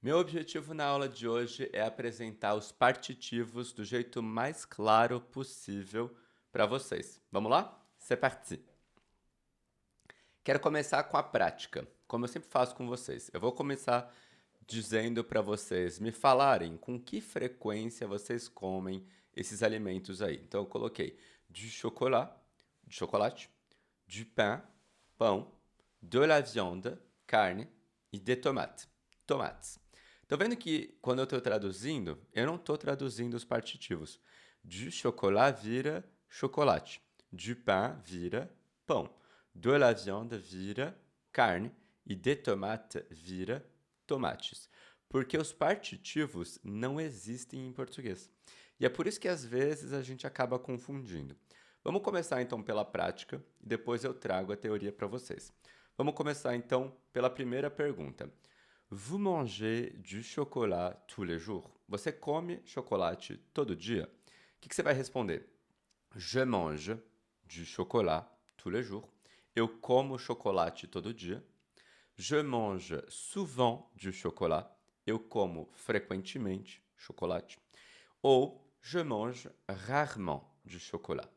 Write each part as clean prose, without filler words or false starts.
Meu objetivo na aula de hoje é apresentar os partitivos do jeito mais claro possível para vocês. Vamos lá? C'est parti! Quero começar com a prática, como eu sempre faço com vocês. Eu vou começar dizendo para vocês me falarem com que frequência vocês comem esses alimentos aí. Então eu coloquei du chocolat, de chocolate, du pain, pão, de la viande, carne e de tomate, tomates. Estão vendo que quando eu estou traduzindo, eu não estou traduzindo os partitivos. Du chocolat vira chocolate, du pain vira pão, de la viande vira carne e de tomate vira tomates. Porque os partitivos não existem em português. E é por isso que às vezes a gente acaba confundindo. Vamos começar então pela prática e depois eu trago a teoria para vocês. Vamos começar então pela primeira pergunta. Vous mangez du chocolat tous les jours? Você come chocolate todo dia? O que você vai responder? Je mange du chocolat tous les jours. Eu como chocolate todo dia. Je mange souvent du chocolat. Eu como frequentemente chocolate. Ou je mange rarement du chocolat.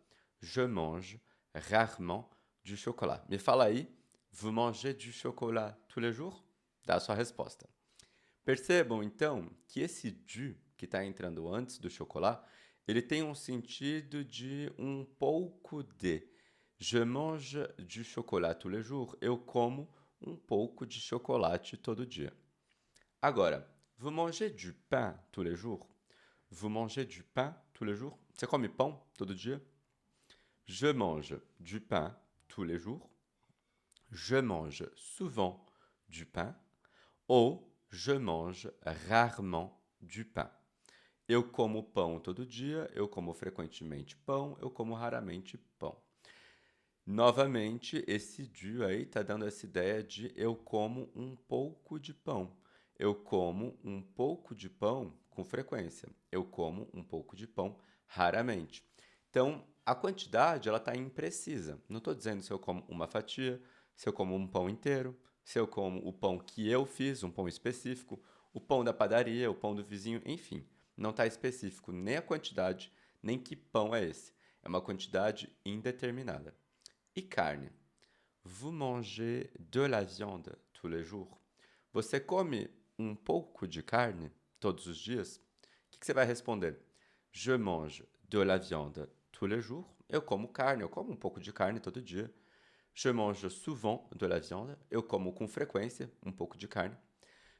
Je mange rarement du chocolat. Me fala aí, vous mangez du chocolat tous les jours? Dá a sua resposta. Percebam, então, que esse du, que está entrando antes do chocolat, ele tem um sentido de um pouco de. Je mange du chocolat tous les jours. Eu como um pouco de chocolate todo dia. Agora, vous mangez du pain tous les jours? Vous mangez du pain tous les jours? Você come pão todo dia? Je mange du pain tous les jours. Je mange souvent du pain. Ou je mange rarement du pain. Eu como pão todo dia, eu como frequentemente pão, eu como raramente pão. Novamente, esse du aí está dando essa ideia de eu como um pouco de pão. Eu como um pouco de pão com frequência. Eu como um pouco de pão raramente. Então, a quantidade ela está imprecisa. Não estou dizendo se eu como uma fatia, se eu como um pão inteiro, se eu como o pão que eu fiz, um pão específico, o pão da padaria, o pão do vizinho, enfim. Não está específico nem a quantidade, nem que pão é esse. É uma quantidade indeterminada. E carne? Vous mangez de la viande tous les jours? Você come um pouco de carne todos os dias? O que você vai responder? Je mange de la viande tous les jours. Eu como carne, eu como um pouco de carne todo dia. Je mange souvent de la viande. Eu como com frequência um pouco de carne.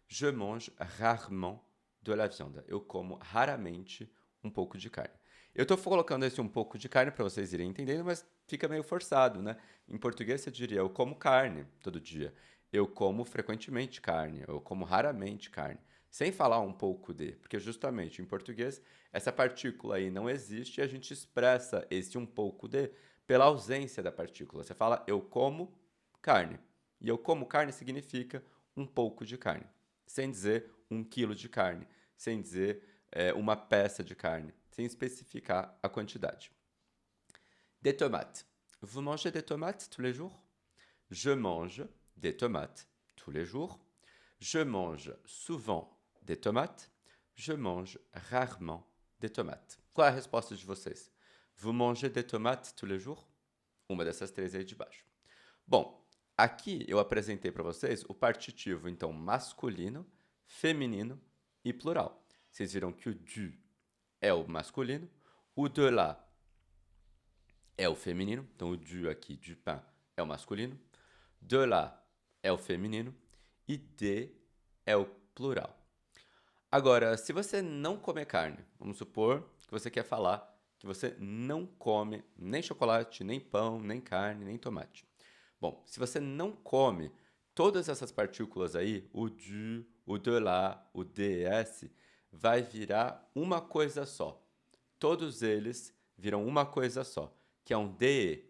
Je mange rarement de la viande. Eu como raramente um pouco de carne. Eu estou colocando esse um pouco de carne para vocês irem entendendo, mas fica meio forçado, né? Em português você diria, eu como carne todo dia. Eu como frequentemente carne. Eu como raramente carne. Sem falar um pouco de, porque justamente em português essa partícula aí não existe e a gente expressa esse um pouco de pela ausência da partícula. Você fala eu como carne. E eu como carne significa um pouco de carne. Sem dizer 1 quilo de carne. Sem dizer uma peça de carne. Sem especificar a quantidade. Des tomates. Vous mangez des tomates tous les jours? Je mange des tomates tous les jours. Je mange souvent des tomates. Je mange rarement des tomates. Qual é a resposta de vocês? Vous mangez des tomates tous les jours? Uma dessas três aí de baixo. Bom, aqui eu apresentei para vocês o partitivo, então, masculino, feminino e plural. Vocês viram que o du é o masculino, o de lá é o feminino, então o du aqui, du pain, é o masculino, de lá é o feminino e de é o plural. Agora, se você não comer carne, vamos supor que você quer falar que você não come nem chocolate, nem pão, nem carne, nem tomate. Bom, se você não come todas essas partículas aí, o du, o de lá, o ds, vai virar uma coisa só. Todos eles viram uma coisa só, que é um de.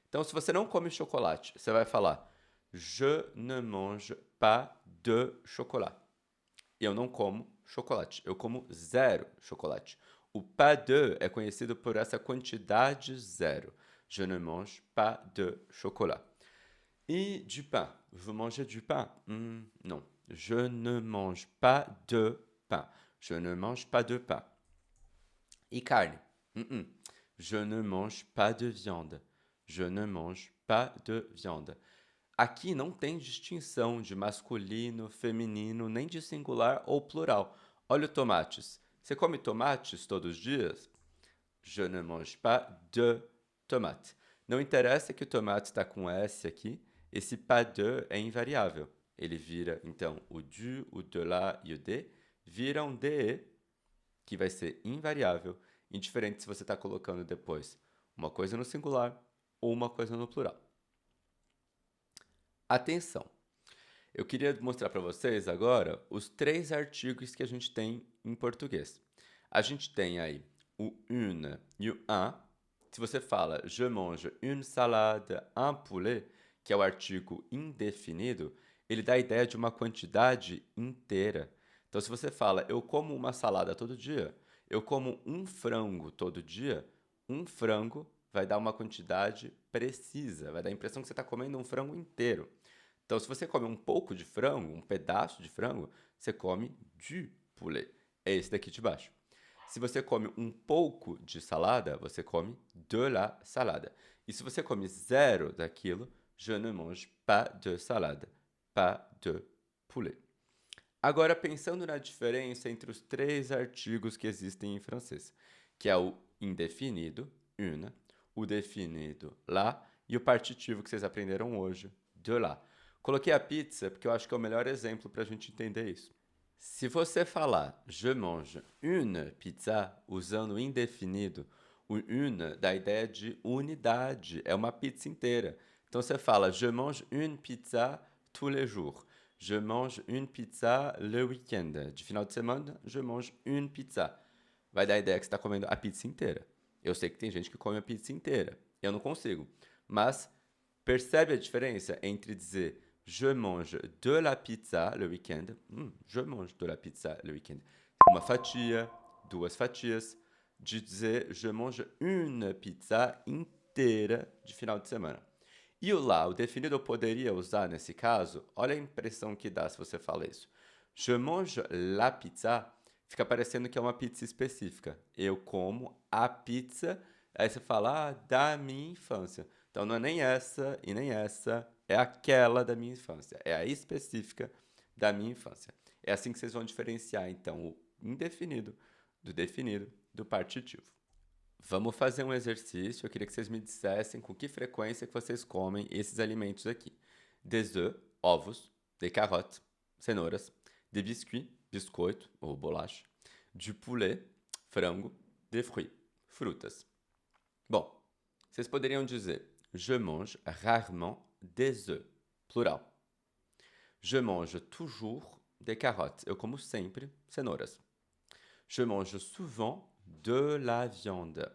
Então, se você não come chocolate, você vai falar Je ne mange pas de chocolat. Eu não como chocolate. Eu como zero chocolate. O pas de é conhecido por essa quantidade zero. Je ne mange pas de chocolat. E du pain. Vous mangez du pain? Non. Je ne mange pas de pain. Je ne mange pas de pain. E carne? Je ne mange pas de viande. Je ne mange pas de viande. Aqui não tem distinção de masculino, feminino, nem de singular ou plural. Olha o tomates. Você come tomates todos os dias? Je ne mange pas de tomate. Não interessa que o tomate está com S aqui, esse pas de é invariável. Ele vira, então, o du, o de lá e o de, viram de, que vai ser invariável, indiferente se você está colocando depois uma coisa no singular ou uma coisa no plural. Atenção! Eu queria mostrar para vocês agora os 3 artigos que a gente tem em português. A gente tem aí o une e o un. Se você fala je mange une salade, un poulet, que é o artigo indefinido, ele dá a ideia de uma quantidade inteira. Então, se você fala eu como uma salada todo dia, eu como um frango todo dia, um frango vai dar uma quantidade precisa, vai dar a impressão que você está comendo um frango inteiro. Então, se você come um pouco de frango, um pedaço de frango, você come du poulet. É esse daqui de baixo. Se você come um pouco de salada, você come de la salada. E se você come zero daquilo, je ne mange pas de salade, pas de poulet. Agora, pensando na diferença entre os 3 artigos que existem em francês, que é o indefinido, une, o definido, la, e o partitivo que vocês aprenderam hoje, de la. Coloquei a pizza porque eu acho que é o melhor exemplo para a gente entender isso. Se você falar je mange une pizza usando o indefinido, o une dá a ideia de unidade, é uma pizza inteira. Então você fala je mange une pizza tous les jours. Je mange une pizza le week-end. De final de semana, je mange une pizza. Vai dar a ideia que você está comendo a pizza inteira. Eu sei que tem gente que come a pizza inteira. Eu não consigo. Mas percebe a diferença entre dizer je mange de la pizza le week-end. Je mange de la pizza le week-end. Uma fatia, 2 fatias. De dizer je mange une pizza inteira de final de semana. E o lá, o definido eu poderia usar nesse caso? Olha a impressão que dá se você fala isso. Je mange la pizza, fica parecendo que é uma pizza específica. Eu como a pizza, aí você fala, da minha infância. Então não é nem essa e nem essa, é aquela da minha infância. É a específica da minha infância. É assim que vocês vão diferenciar, então, o indefinido do definido do partitivo. Vamos fazer um exercício. Eu queria que vocês me dissessem com que frequência que vocês comem esses alimentos aqui. Des œufs, ovos, des carottes, cenouras, des biscuits, biscoito ou bolacha, du poulet, frango, des fruits, frutas. Bom, vocês poderiam dizer je mange rarement des œufs, plural. Je mange toujours des carottes. Eu como sempre cenouras. Je mange souvent de la viande.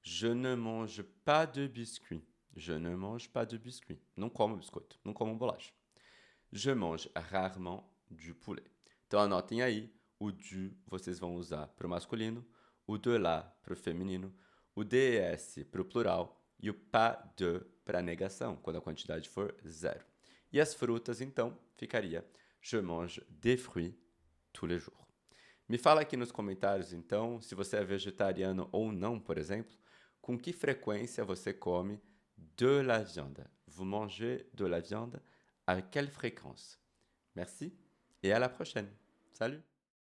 Je ne mange pas de biscuits. Je ne mange pas de biscuits. Não como biscoito, não como bolacha. Je mange rarement du poulet. Então anotem aí, o du vocês vão usar para o masculino, o de la para o feminino, o des para o plural e o pas de para a negação, quando a quantidade for zero. E as frutas, então, ficaria je mange des fruits tous les jours. Me fala aqui nos comentários, então, se você é vegetariano ou não, por exemplo, com que frequência você come de la viande. Vous mangez de la viande à quelle fréquence? Merci et à la prochaine. Salut!